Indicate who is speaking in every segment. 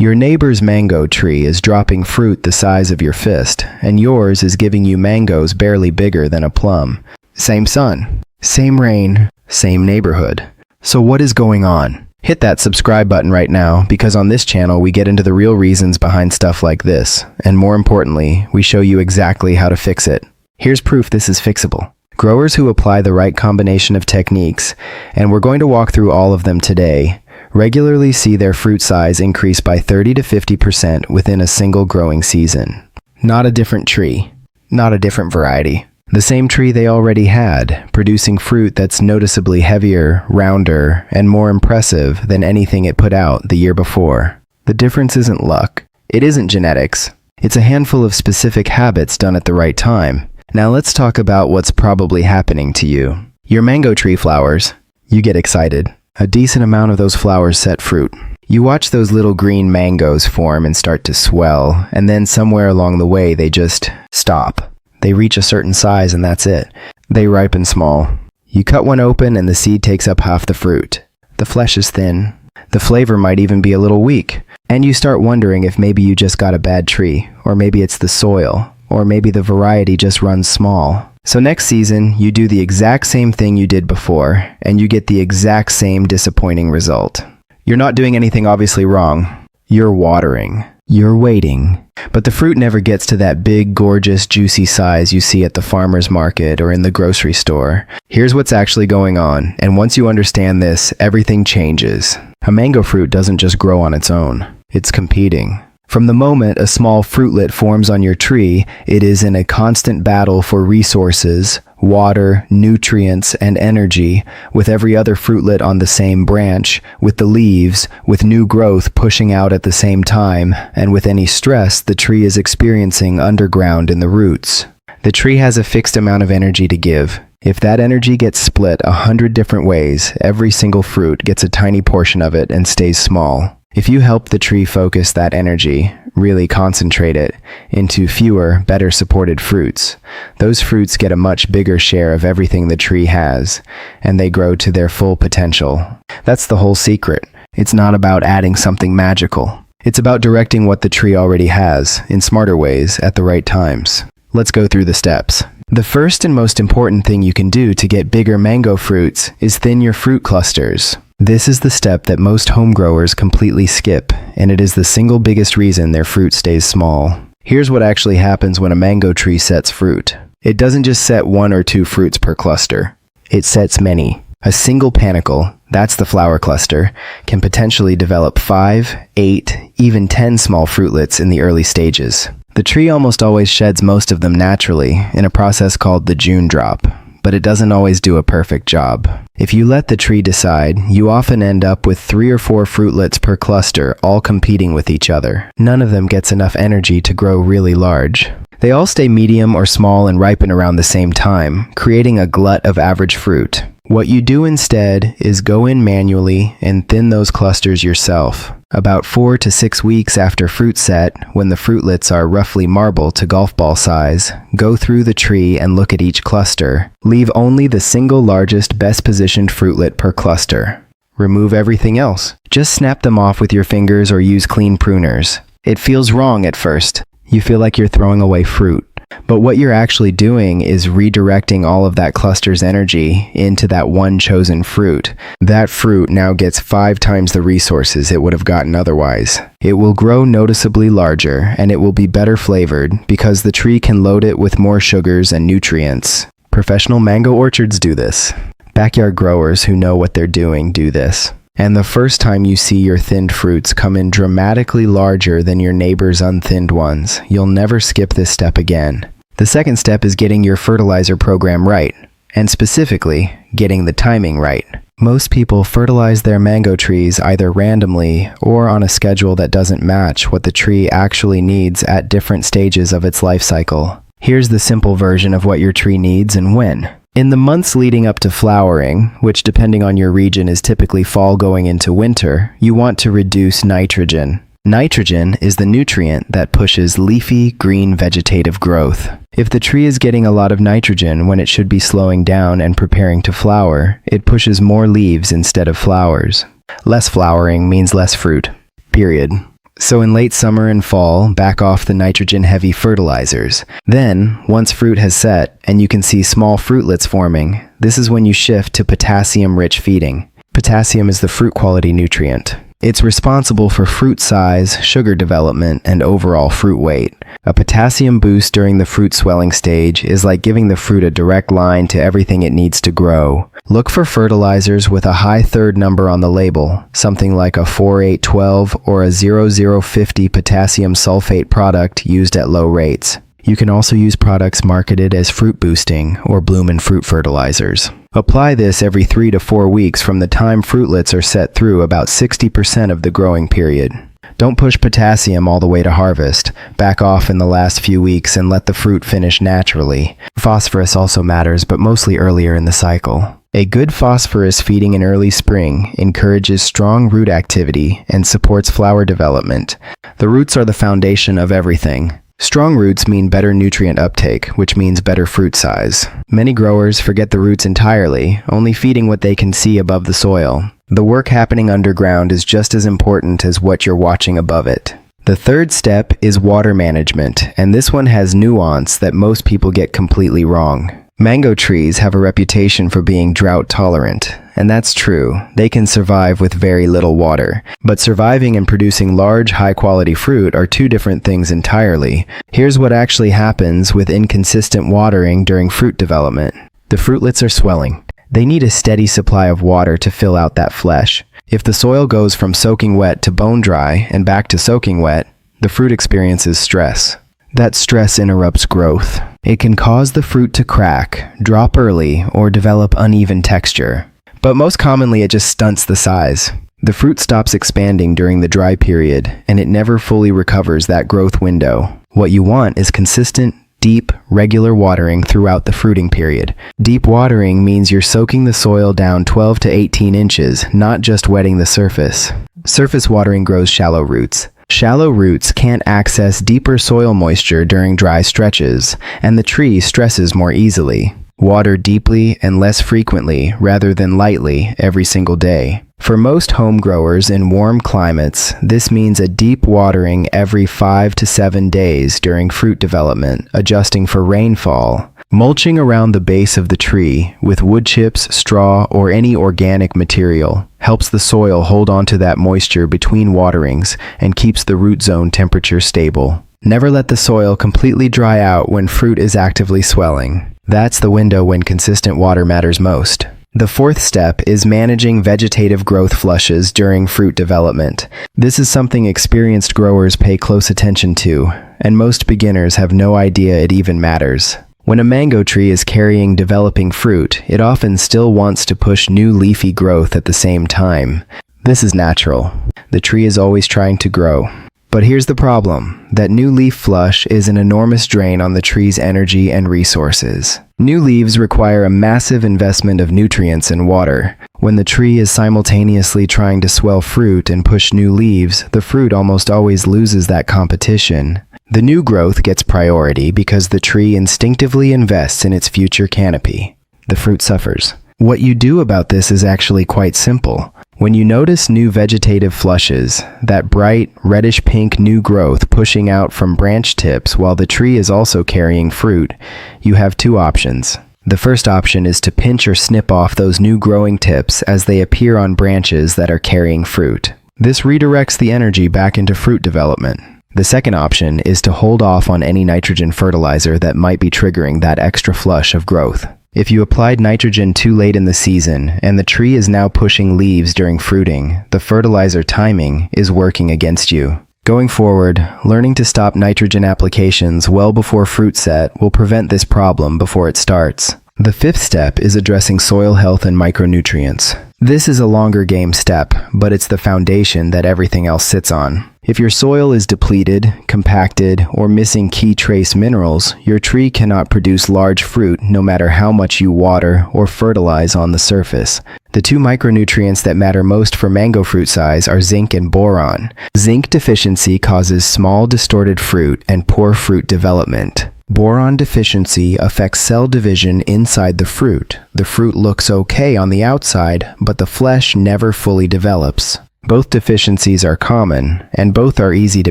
Speaker 1: Your neighbor's mango tree is dropping fruit the size of your fist, and yours is giving you mangoes barely bigger than a plum. Same sun, same rain, same neighborhood. So what is going on? Hit that subscribe button right now, because on this channel we get into the real reasons behind stuff like this, and more importantly, we show you exactly how to fix it. Here's proof this is fixable. Growers who apply the right combination of techniques, and we're going to walk through all of them today, regularly see their fruit size increase by 30 to 50% within a single growing season. Not a different tree, not a different variety. The same tree they already had, producing fruit that's noticeably heavier, rounder, and more impressive than anything it put out the year before. The difference isn't luck. It isn't genetics. It's a handful of specific habits done at the right time. Now let's talk about what's probably happening to you. Your mango tree flowers. You get excited. A decent amount of those flowers set fruit. You watch those little green mangoes form and start to swell, and then somewhere along the way they just stop. They reach a certain size and that's it. They ripen small. You cut one open and the seed takes up half the fruit. The flesh is thin. The flavor might even be a little weak. And you start wondering if maybe you just got a bad tree, or maybe it's the soil, or maybe the variety just runs small. So next season, you do the exact same thing you did before, and you get the exact same disappointing result. You're not doing anything obviously wrong. You're watering. You're waiting. But the fruit never gets to that big, gorgeous, juicy size you see at the farmer's market or in the grocery store. Here's what's actually going on, and once you understand this, everything changes. A mango fruit doesn't just grow on its own. It's competing. From the moment a small fruitlet forms on your tree, it is in a constant battle for resources, water, nutrients, and energy, with every other fruitlet on the same branch, with the leaves, with new growth pushing out at the same time, and with any stress the tree is experiencing underground in the roots. The tree has a fixed amount of energy to give. If that energy gets split 100 different ways, every single fruit gets a tiny portion of it and stays small. If you help the tree focus that energy, really concentrate it, into fewer, better supported fruits, those fruits get a much bigger share of everything the tree has, and they grow to their full potential. That's the whole secret. It's not about adding something magical. It's about directing what the tree already has, in smarter ways, at the right times. Let's go through the steps. The first and most important thing you can do to get bigger mango fruits is thin your fruit clusters. This is the step that most home growers completely skip, and it is the single biggest reason their fruit stays small. Here's what actually happens when a mango tree sets fruit. It doesn't just set 1 or 2 fruits per cluster. It sets many. A single panicle, that's the flower cluster, can potentially develop 5, 8, even 10 small fruitlets in the early stages. The tree almost always sheds most of them naturally in a process called the June drop, but it doesn't always do a perfect job. If you let the tree decide, you often end up with 3 or 4 fruitlets per cluster all competing with each other. None of them gets enough energy to grow really large. They all stay medium or small and ripen around the same time, creating a glut of average fruit. What you do instead is go in manually and thin those clusters yourself. About 4 to 6 weeks after fruit set, when the fruitlets are roughly marble to golf ball size, go through the tree and look at each cluster. Leave only the single largest, best positioned fruitlet per cluster. Remove everything else. Just snap them off with your fingers or use clean pruners. It feels wrong at first. You feel like you're throwing away fruit. But what you're actually doing is redirecting all of that cluster's energy into that one chosen fruit. That fruit now gets 5 times the resources it would have gotten otherwise. It will grow noticeably larger, and it will be better flavored because the tree can load it with more sugars and nutrients. Professional mango orchards do this. Backyard growers who know what they're doing do this. And the first time you see your thinned fruits come in dramatically larger than your neighbor's unthinned ones, you'll never skip this step again. The second step is getting your fertilizer program right, and specifically, getting the timing right. Most people fertilize their mango trees either randomly or on a schedule that doesn't match what the tree actually needs at different stages of its life cycle. Here's the simple version of what your tree needs and when. In the months leading up to flowering, which depending on your region is typically fall going into winter, you want to reduce nitrogen. Nitrogen is the nutrient that pushes leafy, green vegetative growth. If the tree is getting a lot of nitrogen when it should be slowing down and preparing to flower, it pushes more leaves instead of flowers. Less flowering means less fruit. Period. So in late summer and fall, back off the nitrogen-heavy fertilizers. Then, once fruit has set and you can see small fruitlets forming, this is when you shift to potassium-rich feeding. Potassium is the fruit quality nutrient. It's responsible for fruit size, sugar development, and overall fruit weight. A potassium boost during the fruit swelling stage is like giving the fruit a direct line to everything it needs to grow. Look for fertilizers with a high third number on the label, something like a 4812 or a 0050 potassium sulfate product used at low rates. You can also use products marketed as fruit boosting or bloom and fruit fertilizers. Apply this every 3 to 4 weeks from the time fruitlets are set through about 60% of the growing period. Don't push potassium all the way to harvest. Back off in the last few weeks and let the fruit finish naturally. Phosphorus also matters, but mostly earlier in the cycle. A good phosphorus feeding in early spring encourages strong root activity and supports flower development. The roots are the foundation of everything. Strong roots mean better nutrient uptake, which means better fruit size. Many growers forget the roots entirely, only feeding what they can see above the soil. The work happening underground is just as important as what you're watching above it. The third step is water management, and this one has nuance that most people get completely wrong. Mango trees have a reputation for being drought tolerant, and that's true. They can survive with very little water. But surviving and producing large, high-quality fruit are two different things entirely. Here's what actually happens with inconsistent watering during fruit development. The fruitlets are swelling. They need a steady supply of water to fill out that flesh. If the soil goes from soaking wet to bone dry and back to soaking wet, the fruit experiences stress. That stress interrupts growth. It can cause the fruit to crack, drop early, or develop uneven texture. But most commonly it just stunts the size. The fruit stops expanding during the dry period, and it never fully recovers that growth window. What you want is consistent, deep, regular watering throughout the fruiting period. Deep watering means you're soaking the soil down 12 to 18 inches, not just wetting the surface. Surface watering grows shallow roots. Shallow roots can't access deeper soil moisture during dry stretches, and the tree stresses more easily. Water deeply and less frequently rather than lightly every single day. For most home growers in warm climates, this means a deep watering every 5 to 7 days during fruit development, adjusting for rainfall. Mulching around the base of the tree with wood chips, straw, or any organic material helps the soil hold onto that moisture between waterings and keeps the root zone temperature stable. Never let the soil completely dry out when fruit is actively swelling. That's the window when consistent water matters most. The fourth step is managing vegetative growth flushes during fruit development. This is something experienced growers pay close attention to, and most beginners have no idea it even matters. When a mango tree is carrying developing fruit, it often still wants to push new leafy growth at the same time. This is natural. The tree is always trying to grow. But here's the problem. That new leaf flush is an enormous drain on the tree's energy and resources. New leaves require a massive investment of nutrients and water. When the tree is simultaneously trying to swell fruit and push new leaves, the fruit almost always loses that competition. The new growth gets priority because the tree instinctively invests in its future canopy. The fruit suffers. What you do about this is actually quite simple. When you notice new vegetative flushes, that bright, reddish-pink new growth pushing out from branch tips while the tree is also carrying fruit, you have two options. The first option is to pinch or snip off those new growing tips as they appear on branches that are carrying fruit. This redirects the energy back into fruit development. The second option is to hold off on any nitrogen fertilizer that might be triggering that extra flush of growth. If you applied nitrogen too late in the season and the tree is now pushing leaves during fruiting, the fertilizer timing is working against you. Going forward, learning to stop nitrogen applications well before fruit set will prevent this problem before it starts. The fifth step is addressing soil health and micronutrients. This is a longer game step, but it's the foundation that everything else sits on. If your soil is depleted, compacted, or missing key trace minerals, your tree cannot produce large fruit no matter how much you water or fertilize on the surface. The two micronutrients that matter most for mango fruit size are zinc and boron. Zinc deficiency causes small, distorted fruit and poor fruit development. Boron deficiency affects cell division inside the fruit. The fruit looks okay on the outside, but the flesh never fully develops. Both deficiencies are common, and both are easy to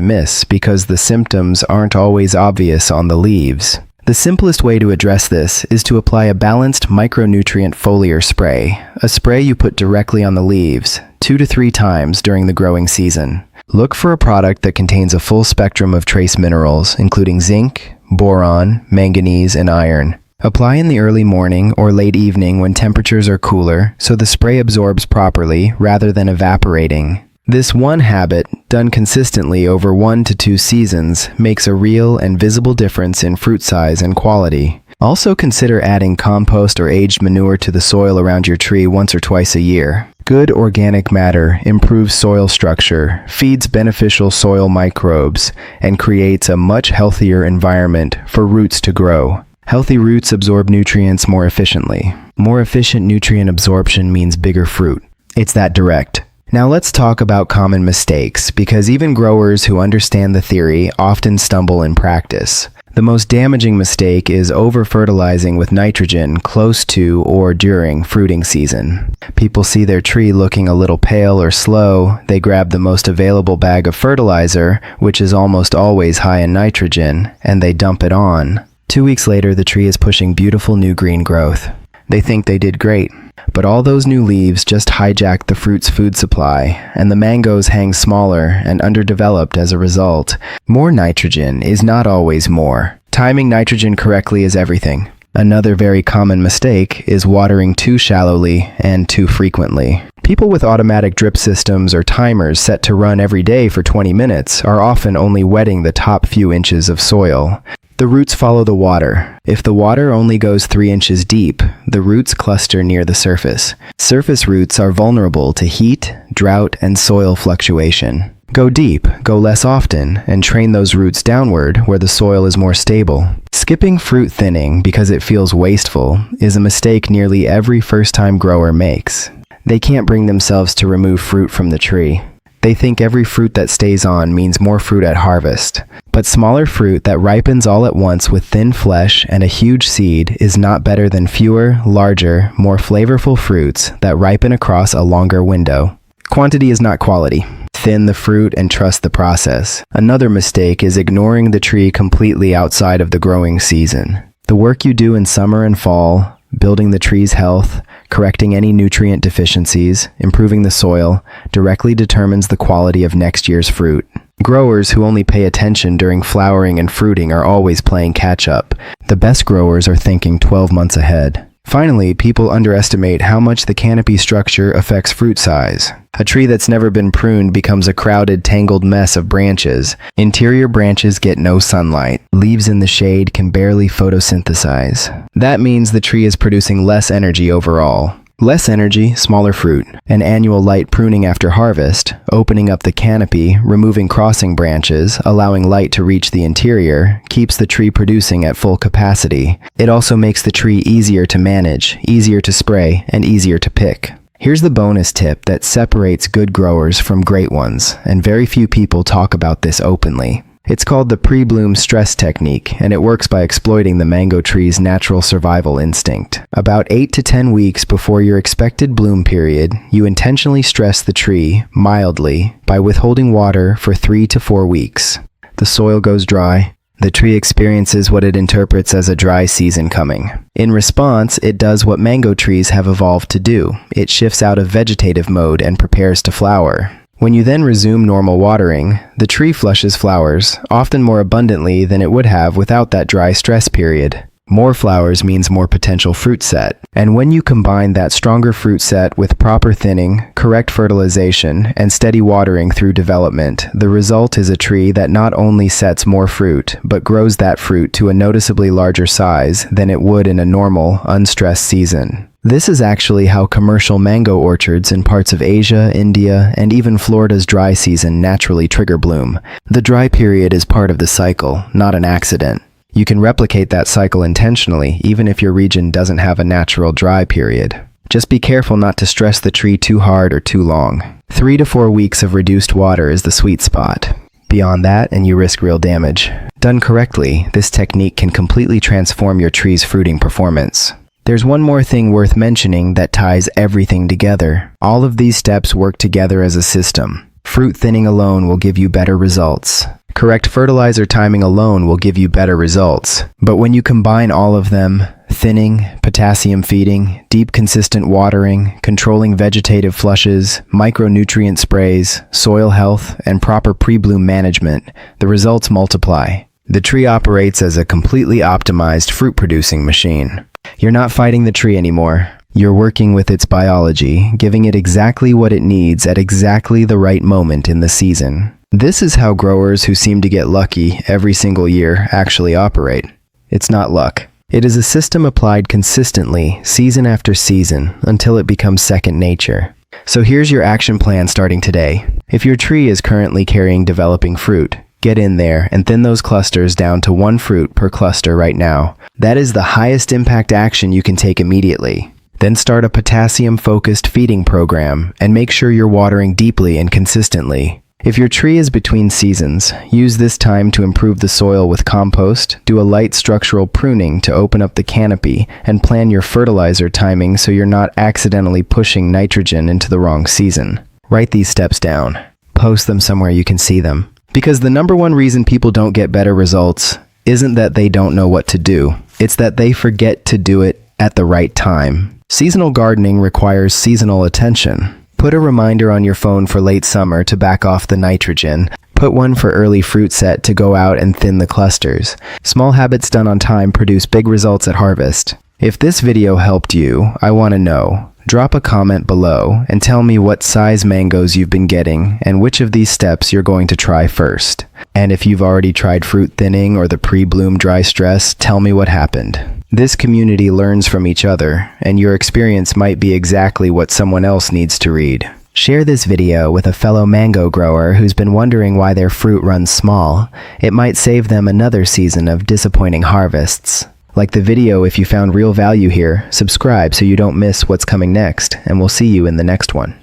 Speaker 1: miss because the symptoms aren't always obvious on the leaves. The simplest way to address this is to apply a balanced micronutrient foliar spray, a spray you put directly on the leaves, 2 to 3 times during the growing season. Look for a product that contains a full spectrum of trace minerals, including zinc, boron, manganese, and iron. Apply in the early morning or late evening when temperatures are cooler, so the spray absorbs properly rather than evaporating. This one habit, done consistently over 1 to 2 seasons, makes a real and visible difference in fruit size and quality. Also consider adding compost or aged manure to the soil around your tree once or twice a year. Good organic matter improves soil structure, feeds beneficial soil microbes, and creates a much healthier environment for roots to grow. Healthy roots absorb nutrients more efficiently. More efficient nutrient absorption means bigger fruit. It's that direct. Now let's talk about common mistakes, because even growers who understand the theory often stumble in practice. The most damaging mistake is over-fertilizing with nitrogen close to or during fruiting season. People see their tree looking a little pale or slow, they grab the most available bag of fertilizer, which is almost always high in nitrogen, and they dump it on. 2 weeks later, the tree is pushing beautiful new green growth. They think they did great. But all those new leaves just hijacked the fruit's food supply, and the mangoes hang smaller and underdeveloped as a result. More nitrogen is not always more. Timing nitrogen correctly is everything. Another very common mistake is watering too shallowly and too frequently. People with automatic drip systems or timers set to run every day for 20 minutes are often only wetting the top few inches of soil. The roots follow the water. If the water only goes 3 inches deep, the roots cluster near the surface. Surface roots are vulnerable to heat, drought, and soil fluctuation. Go deep, go less often, and train those roots downward where the soil is more stable. Skipping fruit thinning because it feels wasteful is a mistake nearly every first-time grower makes. They can't bring themselves to remove fruit from the tree. They think every fruit that stays on means more fruit at harvest. But smaller fruit that ripens all at once with thin flesh and a huge seed is not better than fewer, larger, more flavorful fruits that ripen across a longer window. Quantity is not quality. Thin the fruit and trust the process. Another mistake is ignoring the tree completely outside of the growing season. The work you do in summer and fall, building the tree's health, correcting any nutrient deficiencies, improving the soil, directly determines the quality of next year's fruit. Growers who only pay attention during flowering and fruiting are always playing catch-up. The best growers are thinking 12 months ahead. Finally, people underestimate how much the canopy structure affects fruit size. A tree that's never been pruned becomes a crowded, tangled mess of branches. Interior branches get no sunlight. Leaves in the shade can barely photosynthesize. That means the tree is producing less energy overall. Less energy, smaller fruit. An annual light pruning after harvest, opening up the canopy, removing crossing branches, allowing light to reach the interior, keeps the tree producing at full capacity. It also makes the tree easier to manage, easier to spray, and easier to pick. Here's the bonus tip that separates good growers from great ones, and very few people talk about this openly. It's called the pre-bloom stress technique, and it works by exploiting the mango tree's natural survival instinct. About 8 to 10 weeks before your expected bloom period, you intentionally stress the tree, mildly, by withholding water for 3 to 4 weeks. The soil goes dry. The tree experiences what it interprets as a dry season coming. In response, it does what mango trees have evolved to do. It shifts out of vegetative mode and prepares to flower. When you then resume normal watering, the tree flushes flowers, often more abundantly than it would have without that dry stress period. More flowers means more potential fruit set. And when you combine that stronger fruit set with proper thinning, correct fertilization, and steady watering through development, the result is a tree that not only sets more fruit, but grows that fruit to a noticeably larger size than it would in a normal, unstressed season. This is actually how commercial mango orchards in parts of Asia, India, and even Florida's dry season naturally trigger bloom. The dry period is part of the cycle, not an accident. You can replicate that cycle intentionally, even if your region doesn't have a natural dry period. Just be careful not to stress the tree too hard or too long. 3 to 4 weeks of reduced water is the sweet spot. Beyond that, and you risk real damage. Done correctly, this technique can completely transform your tree's fruiting performance. There's one more thing worth mentioning that ties everything together. All of these steps work together as a system. Fruit thinning alone will give you better results. Correct fertilizer timing alone will give you better results. But when you combine all of them, thinning, potassium feeding, deep consistent watering, controlling vegetative flushes, micronutrient sprays, soil health, and proper pre-bloom management, the results multiply. The tree operates as a completely optimized fruit-producing machine. You're not fighting the tree anymore. You're working with its biology, giving it exactly what it needs at exactly the right moment in the season. This is how growers who seem to get lucky every single year actually operate. It's not luck. It is a system applied consistently, season after season, until it becomes second nature. So here's your action plan starting today. If your tree is currently carrying developing fruit, get in there and thin those clusters down to 1 fruit per cluster right now. That is the highest impact action you can take immediately. Then start a potassium-focused feeding program and make sure you're watering deeply and consistently. If your tree is between seasons, use this time to improve the soil with compost, do a light structural pruning to open up the canopy, and plan your fertilizer timing so you're not accidentally pushing nitrogen into the wrong season. Write these steps down. Post them somewhere you can see them. Because the number one reason people don't get better results isn't that they don't know what to do. It's that they forget to do it at the right time. Seasonal gardening requires seasonal attention. Put a reminder on your phone for late summer to back off the nitrogen. Put one for early fruit set to go out and thin the clusters. Small habits done on time produce big results at harvest. If this video helped you, I want to know. Drop a comment below and tell me what size mangoes you've been getting and which of these steps you're going to try first. And if you've already tried fruit thinning or the pre-bloom dry stress, tell me what happened. This community learns from each other, and your experience might be exactly what someone else needs to read. Share this video with a fellow mango grower who's been wondering why their fruit runs small. It might save them another season of disappointing harvests. Like the video if you found real value here, subscribe so you don't miss what's coming next, and we'll see you in the next one.